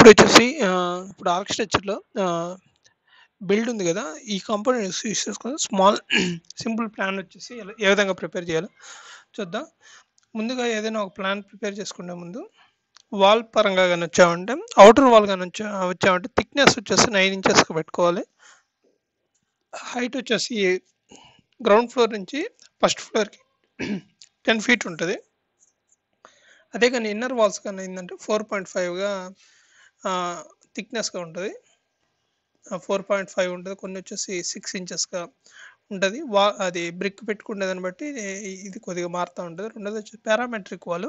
ఇప్పుడు ఆర్కిటెక్చర్‌లో బిల్డ్ ఉంది గదా! ఈ కాంపోనెంట్స్ యూజ్ చేసుకొని స్మాల్ సింపుల్ ప్లాన్ వచ్చేసి ఏ విధంగా ప్రిపేర్ చేయాలో చూద్దాం. ముందుగా ఏదైనా ఒక ప్లాన్ ప్రిపేర్ చేసుకునే ముందు వాల్ పరంగా గాని వచ్చామంటే ఔటర్ వాల్ గాని వచ్చామంటే థిక్‌నెస్ వచ్చేసి 9 ఇంచెస్‌కి పెట్టుకోవాలి. హైట్ వచ్చేసి గ్రౌండ్ ఫ్లోర్ నుంచి ఫస్ట్ ఫ్లోర్‌కి 10 ఫీట్ ఉంటది. అదే గాని ఇన్నర్ వాల్స్ గాని అయిందంటే 4.5గా థిక్‌నెస్‌గా ఉంటది. 4.5 ఉంటది. కొన్ని వచ్చేసి 6 ఇంచెస్‌గా ఉంటది. అది బ్రిక్ పెట్టుకునే దాన్ని బట్టి ఇది కొద్దిగా మారుతా ఉంటది. రెండోది వచ్చి పారామెట్రిక్ వాల్.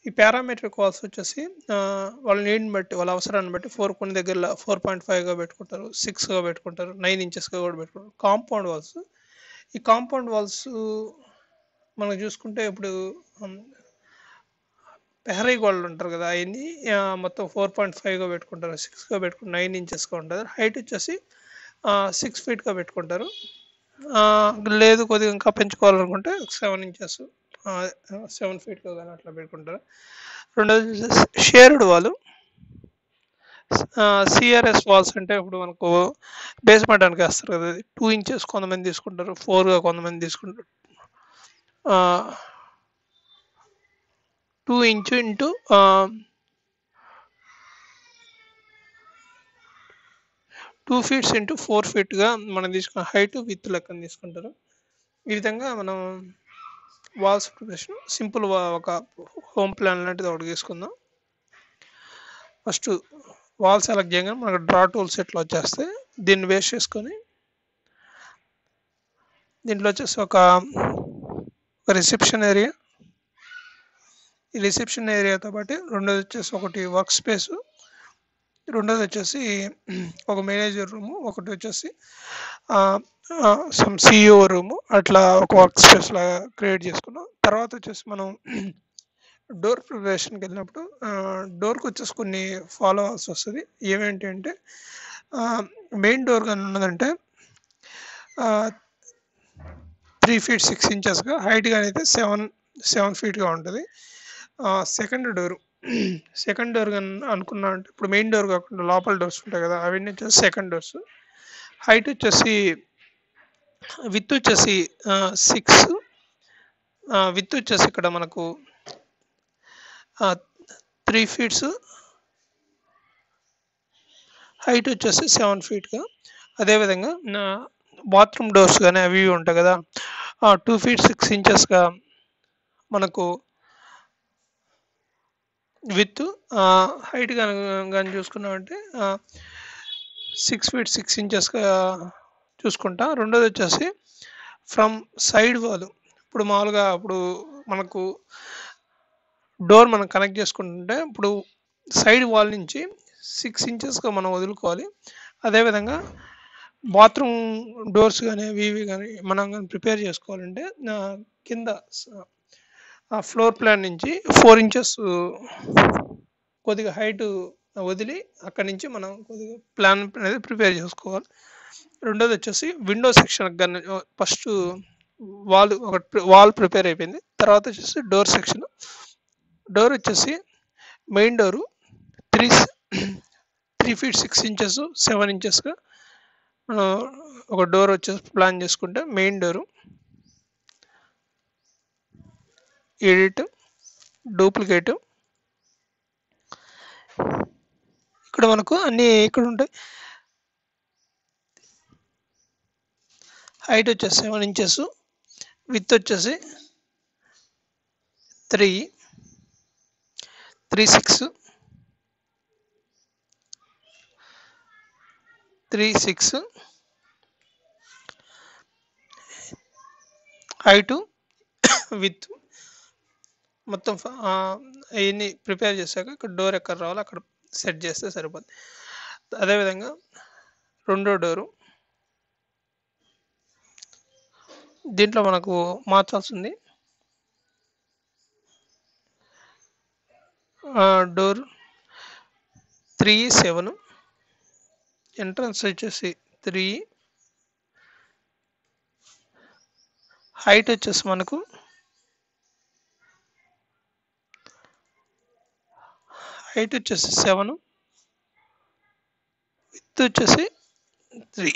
ఈ పారామెట్రిక్ వాల్స్ వచ్చేసి వాళ్ళ నీడ్‌ని బట్టి, వాళ్ళ అవసరాన్ని బట్టి కొన్ని దగ్గరలో 4.5గా పెట్టుకుంటారు, 6గా పెట్టుకుంటారు, 9 ఇంచెస్‌గా కూడా పెట్టుకుంటారు. Compound walls. ఈ కాంపౌండ్ వాల్స్ మనం చూసుకుంటే ఇప్పుడు హ్మ్, పెహరీ గోడలు ఉంటారు కదా! అయన్నీ మొత్తం 4.5గా పెట్టుకుంటారు, 6గా పెట్టుకుంటారు, 9 ఇంచెస్‌గా ఉంటది. హైట్ వచ్చేసి 6 ఫీట్‌గా పెట్టుకుంటారు. లేదు కొద్దిగా ఇంకా పెంచుకోవాలనుకుంటే 7 ఇంచెస్ 7 ఫీట్‌గా గాని అట్లా పెట్టుకుంటారు. రెండోది వచ్చేసి షేర్డ్ వాల్. సిఆర్ఎస్ వాల్స్ అంటే ఇప్పుడు మనకు బేస్మెంట్ దానికి వేస్తారు కదా! 2 ఇంచెస్ కొంతమంది తీసుకుంటారు, 4గా కొంతమంది తీసుకుంటారు. 2 ఇంచు ఇంటూ 2 ఫీట్స్ ఇంటూ 4 ఫీట్‌గా మనం తీసుకున్న హైట్ విత్ లెక్కన తీసుకుంటారు. ఈ విధంగా మనం వాల్స్ ప్రిపరేషన్ సింపుల్ ఒక హోమ్ ప్లాన్ లాంటిది ఒకటి తీసుకుందాం. ఫస్ట్ వాల్ సెలెక్ట్ చేయగానే మనకు డ్రా టూల్స్ ఇట్లా వచ్చేస్తాయి. దీన్ని బేస్ చేసుకొని దీంట్లో వచ్చేసి ఒక రిసెప్షన్ ఏరియా, ఈ రిసెప్షన్ ఏరియాతో పాటు రెండోది వచ్చేసి ఒకటి వర్క్ స్పేస్, రెండోది వచ్చేసి ఒక మేనేజర్ రూము, ఒకటి వచ్చేసి సమ్ సిఇఓ రూము, అట్లా ఒక వర్క్ స్పేస్ లాగా క్రియేట్ చేసుకున్నాం. తర్వాత వచ్చేసి మనం డోర్ ప్రిపరేషన్కి వెళ్ళినప్పుడు డోర్కి వచ్చేసి కొన్ని ఫాలో అవ్వాల్సి వస్తుంది. ఏమేంటి అంటే మెయిన్ డోర్ కానీ ఉన్నదంటే 3 ఫీట్ 6 ఇంచెస్గా, హైట్ కానీ అయితే 7 ఫీట్గా ఉంటుంది. సెకండ్ డోర్ కానీ అనుకున్నా అంటే ఇప్పుడు మెయిన్ డోర్ కాకుండా లోపల డోర్స్ ఉంటాయి కదా, అవన్నీ వచ్చేసి సెకండ్ డోర్స్. హైట్ వచ్చేసి విత్ వచ్చేసి 6, విత్ వచ్చేసి ఇక్కడ మనకు 3 ఫీట్స్, హైట్ వచ్చేసి 7 ఫీట్గా. అదేవిధంగా బాత్రూమ్ డోర్స్ కానీ అవి ఇవి ఉంటాయి కదా, 2 ఫీట్ 6 ఇంచెస్గా మనకు విత్, హైట్ కానీ చూసుకున్నామంటే 6 ఫీట్ 6 ఇంచెస్గా చూసుకుంటా. రెండోది వచ్చేసి ఫ్రమ్ సైడ్ వాల్. ఇప్పుడు మామూలుగా ఇప్పుడు మనకు డోర్ మనం కనెక్ట్ చేసుకుంటుంటే ఇప్పుడు సైడ్ వాల్ నుంచి 6 ఇంచెస్గా మనం వదులుకోవాలి. అదేవిధంగా బాత్రూమ్ డోర్స్ కానీ ఇవి కానీ మనం కానీ ప్రిపేర్ చేసుకోవాలంటే కింద ఆ ఫ్లోర్ ప్లాన్ నుంచి 4 ఇంచెస్ కొద్దిగా హైట్ వదిలి అక్కడి నుంచి మనం కొద్దిగా ప్లాన్ అనేది ప్రిపేర్ చేసుకోవాలి. రెండోది వచ్చేసి విండో సెక్షన్ కానీ ఫస్ట్ వాల్ ప్రిపేర్ అయిపోయింది. తర్వాత వచ్చేసి డోర్ సెక్షన్. డోర్ వచ్చేసి మెయిన్ డోరు 3 ఫీట్ 6 ఇంచెస్ 7 ఇంచెస్గా మనం ఒక డోర్ వచ్చేసి ప్లాన్ చేసుకుంటే మెయిన్ డోరు, ఎడిట్, డూప్లికేట్, ఇక్కడ మనకు అన్నీ ఇక్కడ ఉంటాయి. హైట్ వచ్చేసి 7 ఇంచెస్, విత్ వచ్చేసి 3 6 హైటు విత్ మొత్తం అవన్నీ ప్రిపేర్ చేశాక ఇక్కడ డోర్ ఎక్కడ రావాలో అక్కడ సెట్ చేస్తే సరిపోతుంది. అదేవిధంగా రెండో డోరు, దీంట్లో మనకు మార్చాల్సింది డోర్ 3 7, ఎంట్రన్స్ వచ్చేసి 3, హైట్ వచ్చేసి మనకు హైట్ వచ్చేసి 7, విడ్త్ వచ్చేసి 3.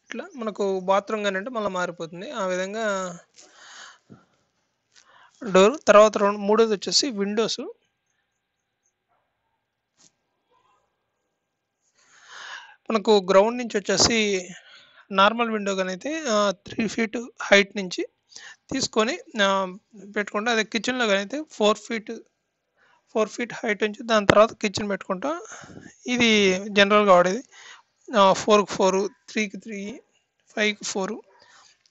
ఇట్లా మనకు బాత్రూమ్ కానీ అంటే మళ్ళీ మారిపోతుంది ఆ విధంగా డోర్. తర్వాత మూడోది వచ్చేసి విండోస్. మనకు గ్రౌండ్ నుంచి వచ్చేసి నార్మల్ విండో కానీ అయితే 3 ఫీట్ హైట్ నుంచి తీసుకొని పెట్టుకుంటాం. అదే కిచెన్లో కానీ అయితే 4 ఫీట్ హైట్ నుంచి దాని తర్వాత కిచెన్ పెట్టుకుంటాం. ఇది జనరల్గా వాడేది 4కి 4, 3కి 3, 5కి 4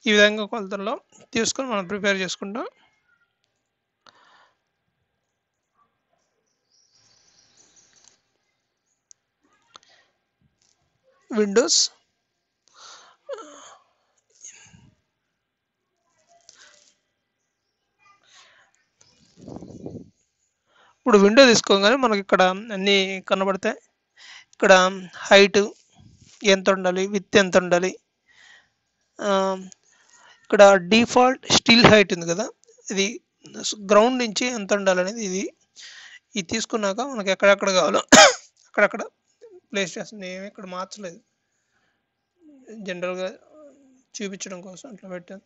ఈ విధంగా కొలతల్లో తీసుకొని మనం ప్రిపేర్ చేసుకుంటాం. విండోస్ ఇప్పుడు విండో తీసుకోగానే మనకి ఇక్కడ అన్నీ కనబడతాయి. ఇక్కడ హైట్ ఎంత ఉండాలి, విత్ ఎంత ఉండాలి, ఇక్కడ డిఫాల్ట్ స్టిల్ హైట్ ఉంది కదా, ఇది గ్రౌండ్ నుంచి ఎంత ఉండాలనేది ఇది తీసుకున్నాక మనకి ఎక్కడెక్కడ కావాలో అక్కడక్కడ ప్లేస్ చేస్తుంది. ఏమి ఇక్కడ మార్చలేదు, జనరల్గా చూపించడం కోసం అట్లా పెట్టాను.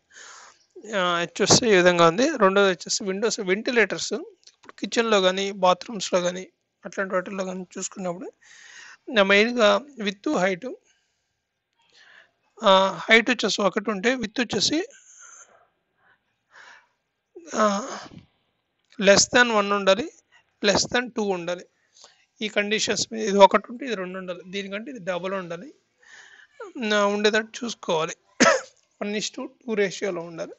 వచ్చేసి ఈ విధంగా ఉంది. రెండోది వచ్చేసి విండోస్ వెంటిలేటర్స్. ఇప్పుడు కిచెన్లో కానీ బాత్రూమ్స్లో కానీ అట్లాంటి వాటిల్లో కానీ చూసుకున్నప్పుడు మెయిన్గా విత్ హైట్ వచ్చేసి 1 ఉంటే విత్ వచ్చేసి <1 ఉండాలి, <2 ఉండాలి. ఈ కండిషన్స్ మీద ఇది 1 ఉంటే ఇది 2 ఉండాలి, దీనికంటే ఇది డబుల్ ఉండాలి, ఉండేటట్టు చూసుకోవాలి. 1:2 రేషియోలో ఉండాలి.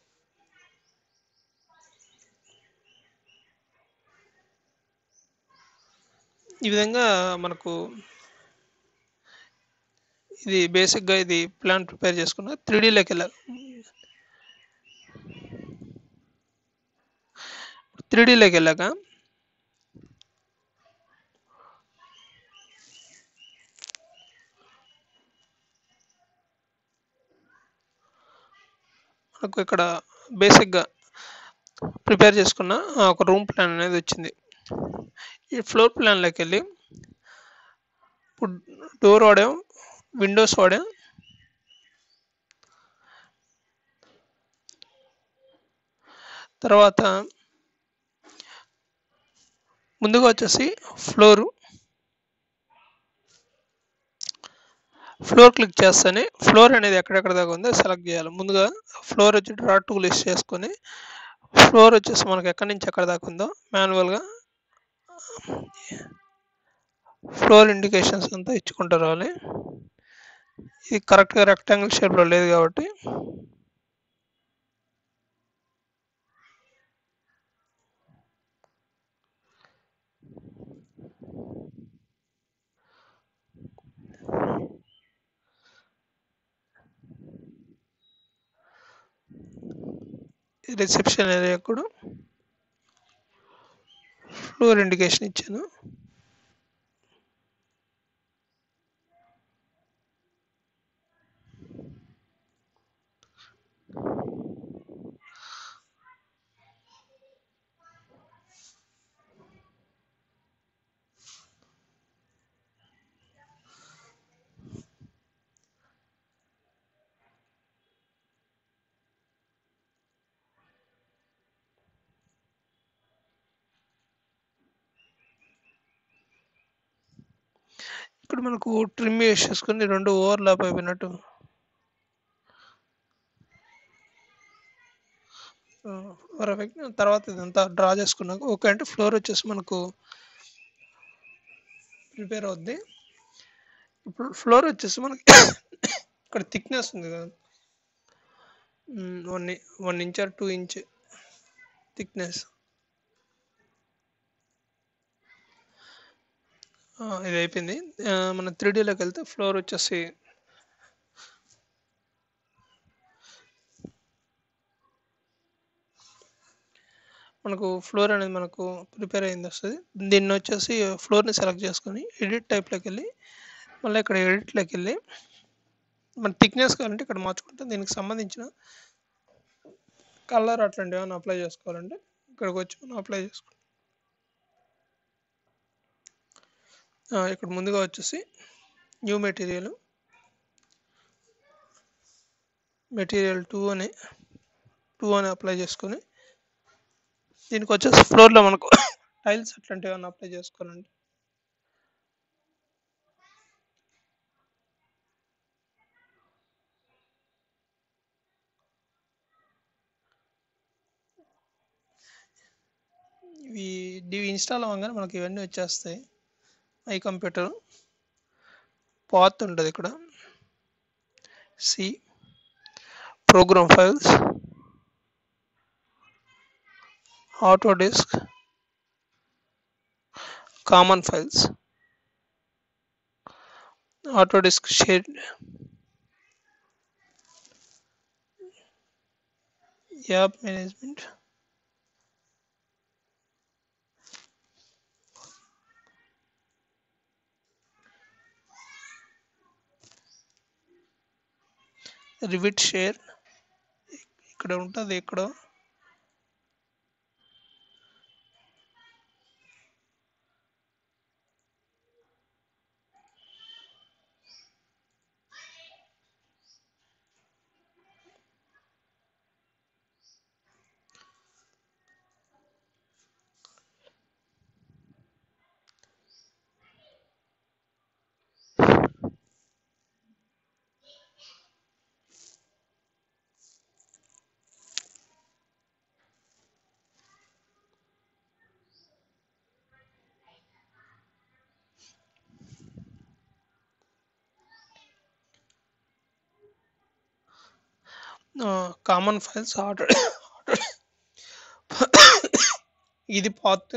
ఈ విధంగా మనకు ఇది బేసిక్గా ఇది ప్లాన్ ప్రిపేర్ చేసుకున్న 3Dలోకి వెళ్ళాలి. 3Dలోకి వెళ్ళాక మనకు ఇక్కడ బేసిక్గా ప్రిపేర్ చేసుకున్న ఒక రూమ్ ప్లాన్ అనేది వచ్చింది. ఈ ఫ్లోర్ ప్లాన్లోకి వెళ్ళి ఇప్పుడు డోర్ వాడాం, విండోస్ వాడాం, తర్వాత ముందుగా వచ్చేసి ఫ్లోర్ క్లిక్ చేస్తేనే ఫ్లోర్ అనేది ఎక్కడెక్కడ దాకా ఉందో సెలెక్ట్ చేయాలి. ముందుగా ఫ్లోర్ వచ్చి డ్రా టూల్ యూస్ చేసుకొని ఫ్లోర్ వచ్చేసి మనకు ఎక్కడి నుంచి ఎక్కడ దాకా ఉందో మాన్యువల్గా ఫ్లోర్ ఇండికేషన్స్ అంతా ఇచ్చుకుంటూ రావాలి. ఇది కరెక్ట్గా రెక్టాంగిల్ షేప్లో లేదు కాబట్టి రిసెప్షన్ ఏరియా కూడా ఫ్లోర్ ఇండికేషన్ ఇచ్చాను. ఇక్కడ మనకు ట్రిమ్ వేసేసుకుని 2 ఓవర్లాప్ అయిపోయినట్టు తర్వాత ఇదంతా డ్రా చేసుకున్నాక ఓకే అంటే ఫ్లోర్ వచ్చేసి మనకు ప్రిపేర్ అవుద్ది. ఇప్పుడు ఫ్లోర్ వచ్చేసి మనకి ఇక్కడ థిక్నెస్ ఉంది కదా, 1 ఇంచ్ ఆర్ 2 ఇంచ్ థిక్నెస్. ఇది అయిపోయింది. మన 3Dలోకి వెళ్తే ఫ్లోర్ వచ్చేసి మనకు ఫ్లోర్ అనేది మనకు ప్రిపేర్ అయింది వస్తుంది. దీన్ని వచ్చేసి ఫ్లోర్ని సెలెక్ట్ చేసుకొని ఎడిట్ టైప్లోకి వెళ్ళి మళ్ళీ ఇక్కడ ఎడిట్లోకి వెళ్ళి మన థిక్నెస్ కావాలంటే ఇక్కడ మార్చుకుంటాం. దీనికి సంబంధించిన కలర్ అట్లాంటివి ఏమైనా అప్లై చేసుకోవాలంటే ఇక్కడికి వచ్చి మనం అప్లై చేసుకో ఇక్కడ ముందుగా వచ్చేసి న్యూ మెటీరియల్ 2 అని అప్లై చేసుకొని దీనికి వచ్చేసి ఫ్లోర్లో మనకు టైల్స్ అట్లాంటివి ఏమైనా అప్లై చేసుకోవాలండి. ఇవి ఇన్స్టాల్ అవ్వగానే మనకి ఇవన్నీ వచ్చేస్తాయి. ఐ కంప్యూటర్ పాత్ ఉంటుంది ఇక్కడ, C program files, Autodesk, common files, Autodesk share, app management, Revit share ఇక్కడ ఉంటుంది. ఇక్కడ కామన్ ఫైల్స్ ఆటో ఇది పాత్.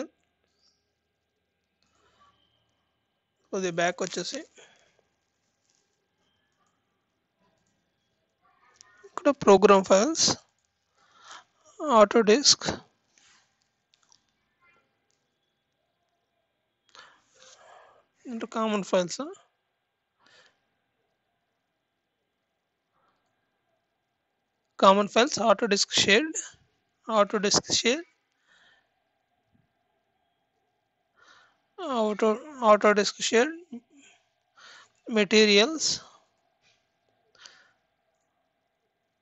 కొద్ది బ్యాక్ వచ్చేసి ఇక్కడ ప్రోగ్రామ్ ఫైల్స్, ఆటోడెస్క్, అంటే common files, Autodesk share, Autodesk share,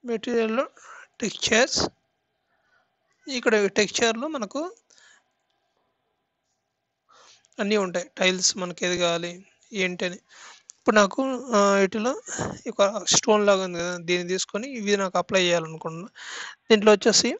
మెటీరియల్లో టెక్స్చర్స్. ఇక్కడ టెక్స్చర్లో మనకు అన్నీ ఉంటాయి. టైల్స్ మనకి ఏది కావాలి ఏంటని. ఇప్పుడు నాకు వీటిలో ఒక స్టోన్ లాగా ఉంది కదా, దీన్ని తీసుకొని ఇవి నాకు అప్లై చేయాలనుకుంటున్నా. దీంట్లో వచ్చేసి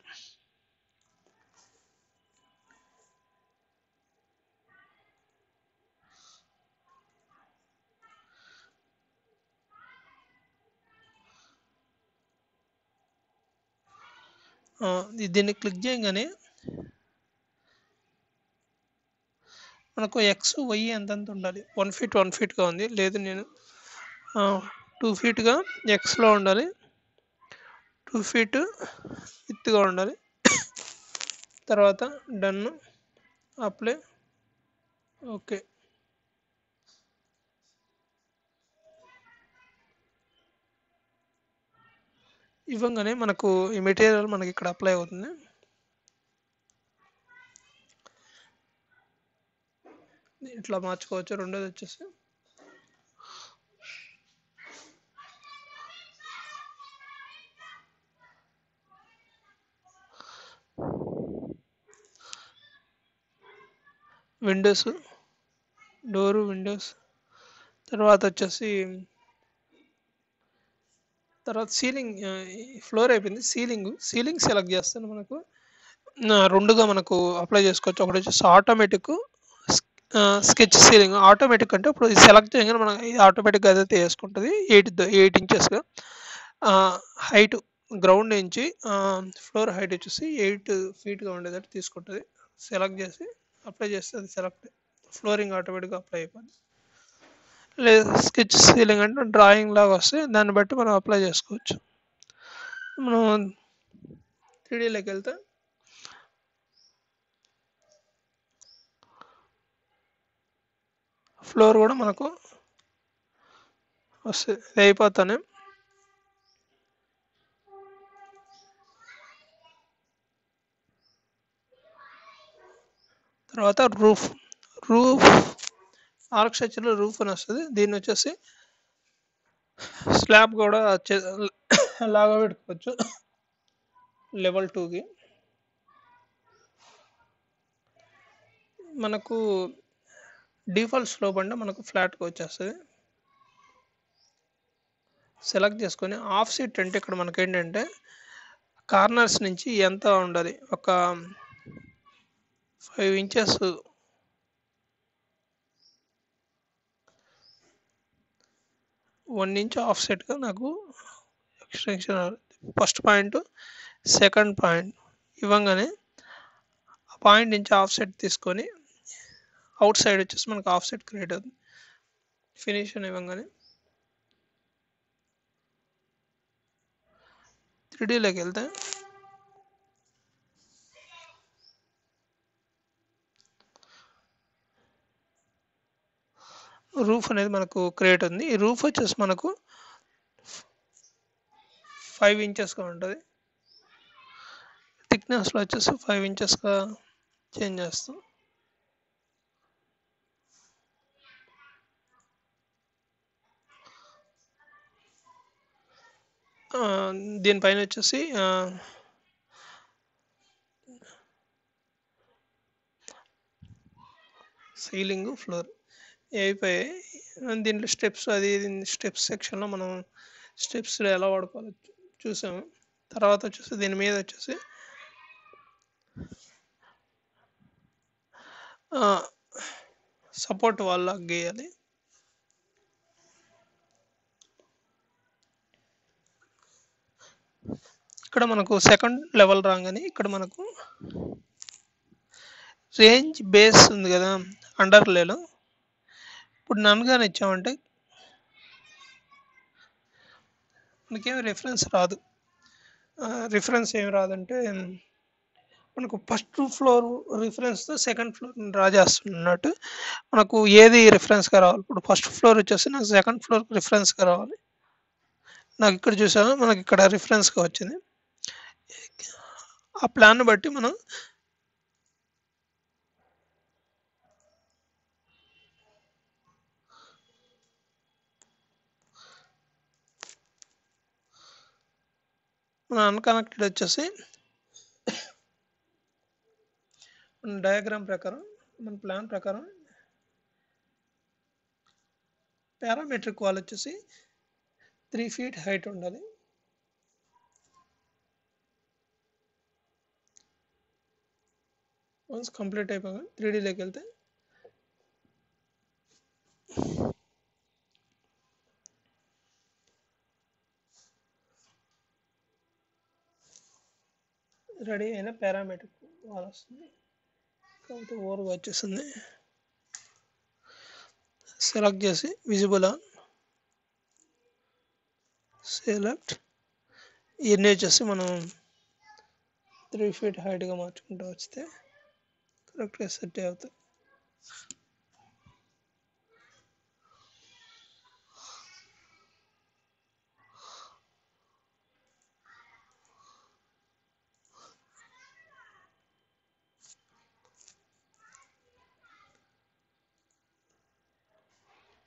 దీన్ని క్లిక్ చేయగానే మనకు ఎక్స్ వై ఎంతంత ఉండాలి. 1 feet 1 feetగా ఉంది. లేదు నేను 2 feetగా ఎక్స్లో ఉండాలి, 2 feet విత్గా ఉండాలి. తర్వాత డన్, అప్లై, ఓకే. ఇవ్వగానే మనకు ఈ మెటీరియల్ మనకి ఇక్కడ అప్లై అవుతుంది. ఇట్లా మార్చుకోవచ్చు. రెండోది వచ్చేసి విండోస్, డోరు, విండోస్. తర్వాత వచ్చేసి సీలింగ్, ఫ్లోర్ అయిపోయింది. సీలింగ్ సెలెక్ట్ చేస్తాను. మనకు రెండుగా మనకు అప్లై చేసుకోవచ్చు. ఒకటి వచ్చేసి ఆటోమేటిక్, స్కెచ్ సీలింగ్. ఆటోమేటిక్ అంటే ఇప్పుడు సెలెక్ట్ చేయగానే మనం ఆటోమేటిక్గా అదైతే వేసుకుంటుంది. 8 inchesగా హైట్, గ్రౌండ్ నుంచి ఫ్లోర్ హైట్ వచ్చేసి 8 feetగా ఉండేటట్టు తీసుకుంటుంది. సెలెక్ట్ చేసి అప్లై చేస్తే అది ఫ్లోరింగ్ ఆటోమేటిక్గా అప్లై అయిపోతుంది. లేదా స్కెచ్ సీలింగ్ అంటే డ్రాయింగ్ లాగా వస్తే దాన్ని బట్టి మనం అప్లై చేసుకోవచ్చు. మనం 3Dలోకి వెళ్తే ఫ్లోర్ కూడా మనకు వస్తుంది. ఇది అయిపోతానే తర్వాత రూఫ్ ఆర్కిటెక్చర్లో రూఫ్ అని వస్తుంది. దీన్ని వచ్చేసి స్లాబ్ కూడా లాగా పెట్టుకోవచ్చు లెవెల్ 2కి. మనకు డిఫాల్ట్ స్లోప్ అంటే మనకు ఫ్లాట్గా వచ్చేస్తుంది. సెలెక్ట్ చేసుకొని ఆఫ్ సీట్ అంటే ఇక్కడ మనకి ఏంటంటే కార్నర్స్ నుంచి ఎంత ఉండాలి, ఒక 5 ఇంచెస్ 1 ఇంచ్ ఆఫ్ సెట్గా నాకు extension first point second point ఇవ్వగానే ఆ పాయింట్ నుంచి ఆఫ్ సెట్ తీసుకొని అవుట్ సైడ్ వచ్చేసి మనకు ఆఫ్ సెట్ క్రియేట్ అవుతుంది. ఫినిష్ అని ఇవ్వగానే 3Dలోకి వెళ్తే రూఫ్ అనేది మనకు క్రియేట్ ఉంది. ఈ రూఫ్ వచ్చేసి మనకు 5 ఇంచెస్గా ఉంటుంది. థిక్నెస్లో వచ్చేసి 5 ఇంచెస్గా చేంజ్ చేస్తాం. దీనిపైన వచ్చేసి సీలింగ్ ఫ్లోర్ అయిపోయాయి. దీంట్లో స్టెప్స్ స్టెప్స్ సెక్షన్లో మనం స్టెప్స్ ఎలా వాడుకోవాలో చూసాము. తర్వాత వచ్చేసి దీని మీద వచ్చేసి సపోర్ట్ వాల్ గీయాలి. ఇక్కడ మనకు సెకండ్ లెవెల్ రాగానే ఇక్కడ మనకు రేంజ్ బేస్ ఉంది కదా అండర్లేలో. ఇప్పుడు నన్గానే ఇచ్చామంటే మనకేమి రిఫరెన్స్ రాదు. రిఫరెన్స్ ఏమి రాదంటే మనకు ఫస్ట్ ఫ్లోర్ రిఫరెన్స్తో సెకండ్ ఫ్లోర్ డ్రా చేస్తున్నట్టు మనకు ఏది రిఫరెన్స్గా రావాలి. ఇప్పుడు ఫస్ట్ ఫ్లోర్ వచ్చేసి నాకు సెకండ్ ఫ్లోర్ రిఫరెన్స్గా రావాలి. నాకు ఇక్కడ చూసాను మనకి ఇక్కడ రిఫరెన్స్గా వచ్చింది. ఆ ప్లాన్ బట్టి మనం మన అన్కనెక్టెడ్ వచ్చేసి మన డయాగ్రామ్ ప్రకారం మన ప్లాన్ ప్రకారం పారామెట్రిక్ వాల్ వచ్చేసి 3 feet హైట్ ఉండాలి. వన్స్ కంప్లీట్ అయిపోగా 3Dలోకి వెళ్తే రెడీ అయిన పారామెట్రిక్ వాల్ వస్తుంది. కాకపోతే ఓవర్గా వచ్చేస్తుంది. సెలెక్ట్ చేసి విజిబుల్ ఆన్ సెలెక్ట్ ఇవన్నీ వచ్చేసి మనం 3 feet హైట్గా మార్చుకుంటూ వస్తే కరెక్ట్గా సెట్ అవుతుంది.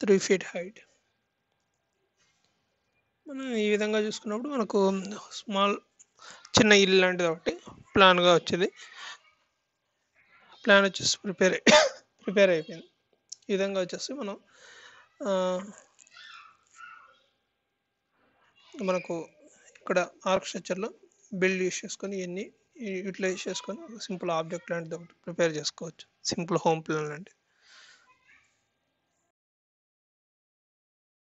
త్రీ ఫీట్ హైట్ మనం ఈ విధంగా చూసుకున్నప్పుడు మనకు చిన్న ఇల్లు లాంటిది ఒకటి ప్లాన్గా వచ్చేది. ప్లాన్ వచ్చేసి ప్రిపేర్ అయిపోయింది. ఈ విధంగా వచ్చేసి మనం మనకు ఇక్కడ ఆర్కిటెక్చర్లో బిల్డ్ యూస్ చేసుకొని ఇవన్నీ యూటిలైజ్ చేసుకొని సింపుల్ ఆబ్జెక్ట్ లాంటిది ఒకటి ప్రిపేర్ చేసుకోవచ్చు. సింపుల్ హోమ్ ప్లాన్ లాంటిది.